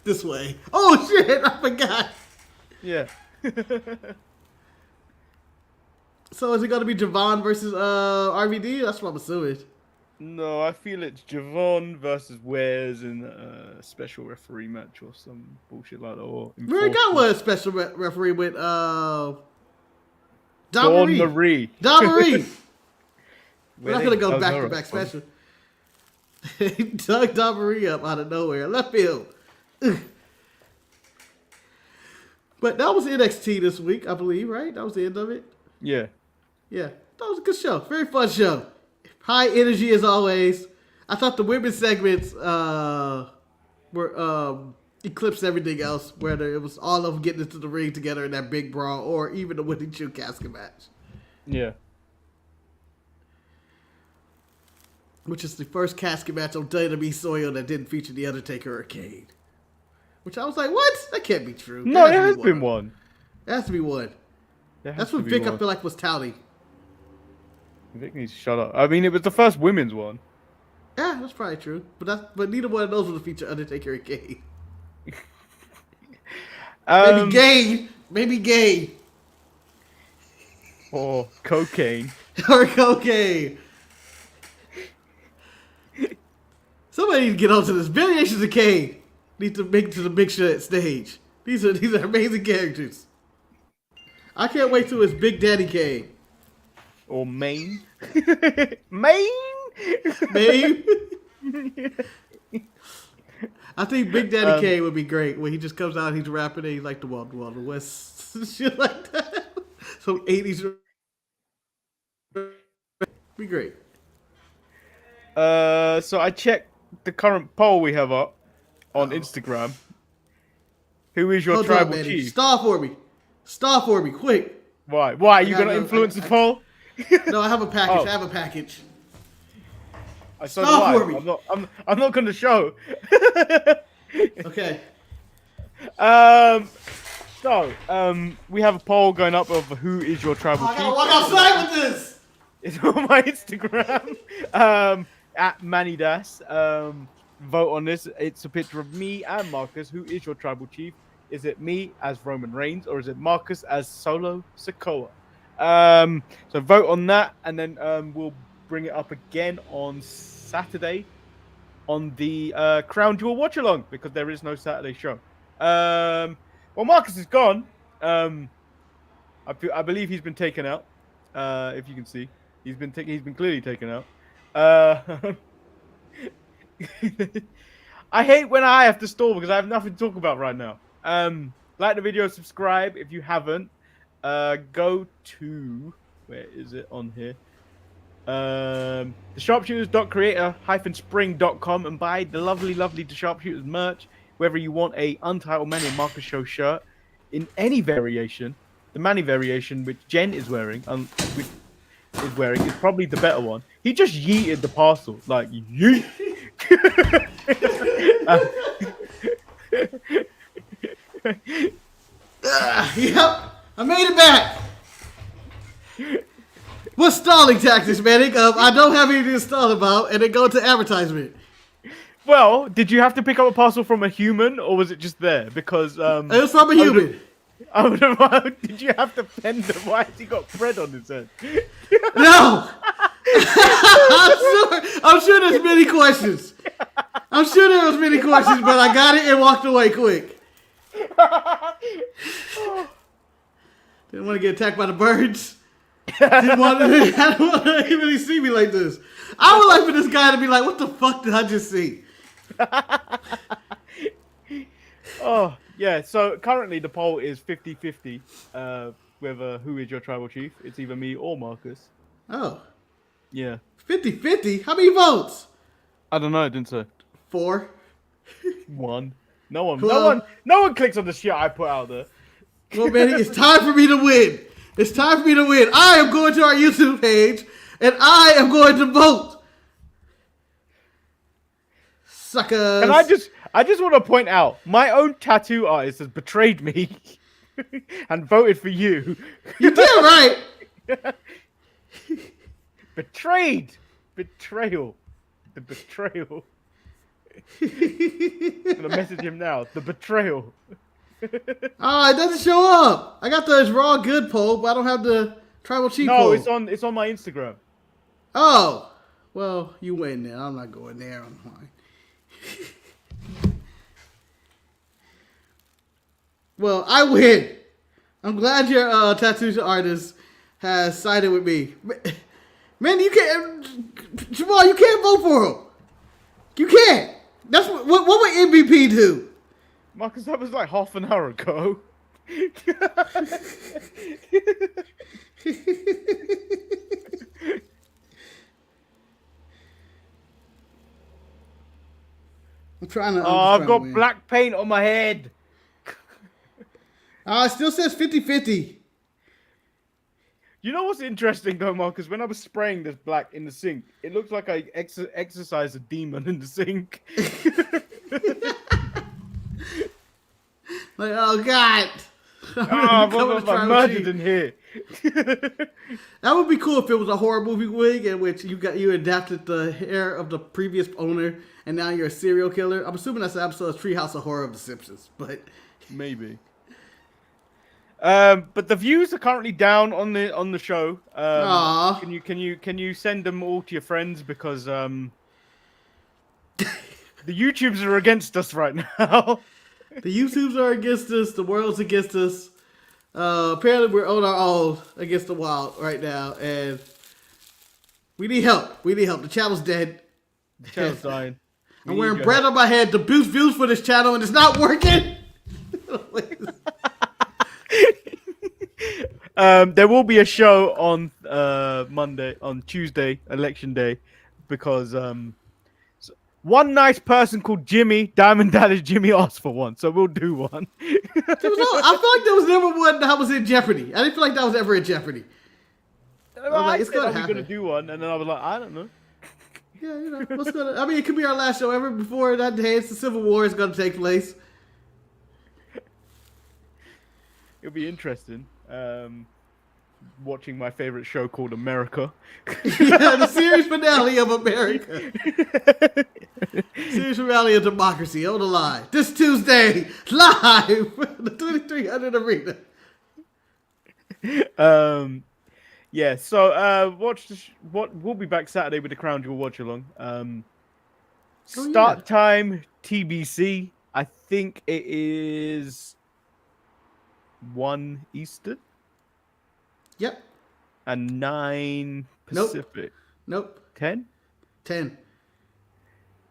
This way." Oh shit! I forgot. Yeah. So is it gonna be Javon versus RVD? That's what I'm assuming. No, I feel it's Javon versus Wes in a special referee match or some bullshit like that. Or We already got one special referee with Dawn Marie. Dawn Marie. We're not gonna go back to back special. He dug Dawn Marie up out of nowhere, left field. But that was NXT this week, I believe, right? That was the end of it. Yeah. Yeah, that was a good show. Very fun show. High energy as always. I thought the women's segments were eclipsed everything else, whether it was all of them getting into the ring together in that big brawl or even the winning shoe casket match. Yeah. Which is the first casket match on WWE soil that didn't feature The Undertaker or Kane. Which I was like, what? That can't be true. No, there has been one. It has to be one. That's what Vic, I feel like, was touting. Vic needs to shut up. I mean, it was the first women's one. Yeah, that's probably true. But neither one of those would feature Undertaker and Kane. Maybe Gay. Or cocaine. Or cocaine. Somebody need to get onto this. Variations of Kane need to make it to the Big Show stage. These are amazing characters. I can't wait till it's Big Daddy Kane. Or Maine. Maine? I think Big Daddy Kane would be great when he just comes out, he's rapping, and he's like the Wild West, shit like that. Some 80s. Be great. So I checked the current poll we have up on Instagram. Who is your tribal chief? Stop for me, quick. Why? Are you gonna influence the poll? No, I have a package. I saw the live. I'm not gonna show. Okay. So we have a poll going up of who is your tribal chief. I gotta walk outside with this. It's on my Instagram. At Manny Das. Vote on this. It's a picture of me and Marcus. Who is your tribal chief? Is it me as Roman Reigns or is it Marcus as Solo Sikoa? So vote on that, and then we'll bring it up again on Saturday on the Crown Jewel watch along because there is no Saturday show. Well, Marcus is gone. I believe he's been taken out. If you can see, he's been clearly taken out. I hate when I have to stall because I have nothing to talk about right now. Like the video, subscribe if you haven't. Go to, where is it on here? The sharpshooters.creator-spring.com and buy the lovely The Sharpshooters merch. Whether you want a Untitled Manny and Marcus show shirt in any variation, the Manny variation which Jen is wearing, is probably the better one. He just yeeted the parcel, like yeet. Yep, I made it back. What's stalling tactics, man? I don't have anything to stall about, and then go to advertisement. Well, did you have to pick up a parcel from a human, or was it just there? Because it was from a human. Did you have to fend him? Why has he got bread on his head? No. I'm sure there's many questions. But I got it and walked away quick. Didn't want to get attacked by the birds. I didn't want to really see me like this. I would like for this guy to be like, what the fuck did I just see? Oh, yeah. So currently the poll is 50-50 whether who is your tribal chief. It's either me or Marcus. Oh. Yeah. 50-50? How many votes? I don't know. I didn't say. 4. 1. No one. Well, No one clicks on the shit I put out there. Well, man, it's time for me to win. It's time for me to win. I am going to our YouTube page, and I am going to vote. Suckers. And I just want to point out, my own tattoo artist has betrayed me and voted for you. You did right. Betrayed. Betrayal. The betrayal. I'm gonna message him now. The betrayal. Oh, it doesn't show up. I got the raw good poll, but I don't have the tribal chief poll. No, it's on my Instagram. Oh, well, you win then. I'm not going there on mine. Well, I win. I'm glad your tattoo artist has sided with me. Man, you can't, Jamal, you can't vote for him. You can't. That's what would MVP do? Marcus, that was like half an hour ago. I'm trying to. I've got black paint on my head. It still says 50-50. You know what's interesting though, Marcus? When I was spraying this black in the sink, it looks like I exercised a demon in the sink. Like, oh God. I'm murdered in here. That would be cool if it was a horror movie wig in which you adapted the hair of the previous owner and now you're a serial killer. I'm assuming that's the episode of Treehouse of Horror of The Simpsons, but maybe. But the views are currently down on the show. Can you send them all to your friends because the YouTubes are against us right now. The YouTubes are against us. The world's against us. Apparently, we're on our own against the wild right now, and we need help. We need help. The channel's dead. The channel's dying. I'm wearing bread on my head to boost views for this channel, and it's not working. There will be a show on Tuesday, election day, because one nice person called Jimmy, Diamond Dallas Jimmy, asked for one, so we'll do one. I feel like there was never one that was in jeopardy. I didn't feel like that was ever in jeopardy. I said I was going to do one, and then I was like, I don't know. Yeah, you know, what's gonna? I mean, it could be our last show ever before that day. It's the Civil War is going to take place. It'll be interesting. Watching my favorite show called America. Yeah, the series finale of America. Series finale of democracy on the line. This Tuesday, live the 2300 Arena. Yeah, so watch what we'll be back Saturday with the Crown Jewel watch along. Start time TBC. I think it is 1 Eastern. Yep. And 9 Pacific. Nope. 10? 10.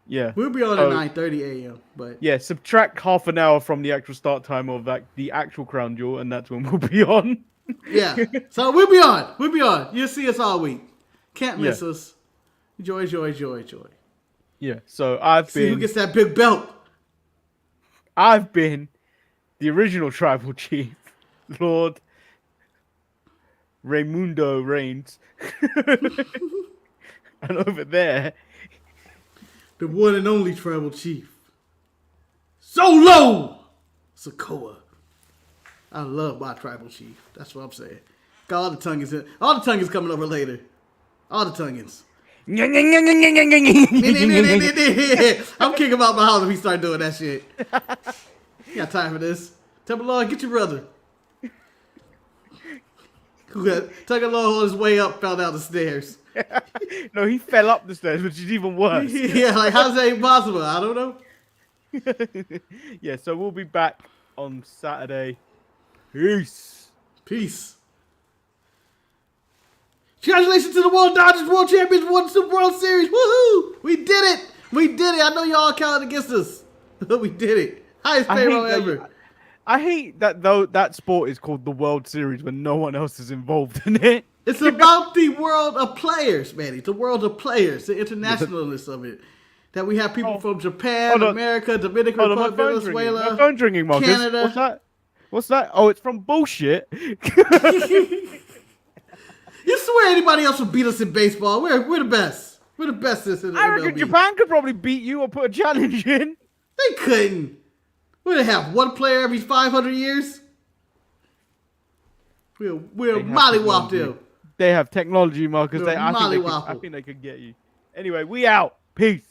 Yeah. We'll be on at 9:30 a.m. But yeah, subtract half an hour from the actual start time of the actual Crown Jewel, and that's when we'll be on. Yeah. So we'll be on. We'll be on. You'll see us all week. Can't miss us. Joy. Yeah. So I've see who gets that big belt. I've been the original tribal chief, Lord Raimundo Reigns. And over there, the one and only tribal chief, Solo Sokoa. I love my tribal chief. That's what I'm saying. All the tongues coming over later. All the tongues. I'm kicking him out my house if he start doing that shit. You got time for this? Tell me, Lord, get your brother. Tug-along on his way up, fell down the stairs. No, he fell up the stairs, which is even worse. Yeah, like how's that even possible? I don't know. Yeah, so we'll be back on Saturday. Peace. Peace. Congratulations to the World Dodgers World Champions, won Super World Series. Woohoo! We did it. We did it. I know y'all counted against us. We did it. Highest payroll ever. I hate that though that sport is called the World Series when no one else is involved in it. It's about the world of players, Manny. The world of players, the internationalness of it. That we have people from Japan, America, Dominican Republic, Venezuela, my phone's ringing, Marcus. Canada. What's that? What's that? Oh, it's from bullshit. You swear anybody else would beat us in baseball? We're the best. We're the bestest in the I reckon MLB. Japan could probably beat you or put a challenge in. They couldn't. What do they have? One player every 500 years? We'll mollywop them. They have technology, Marcus. We'll I think they could get you. Anyway, we out. Peace.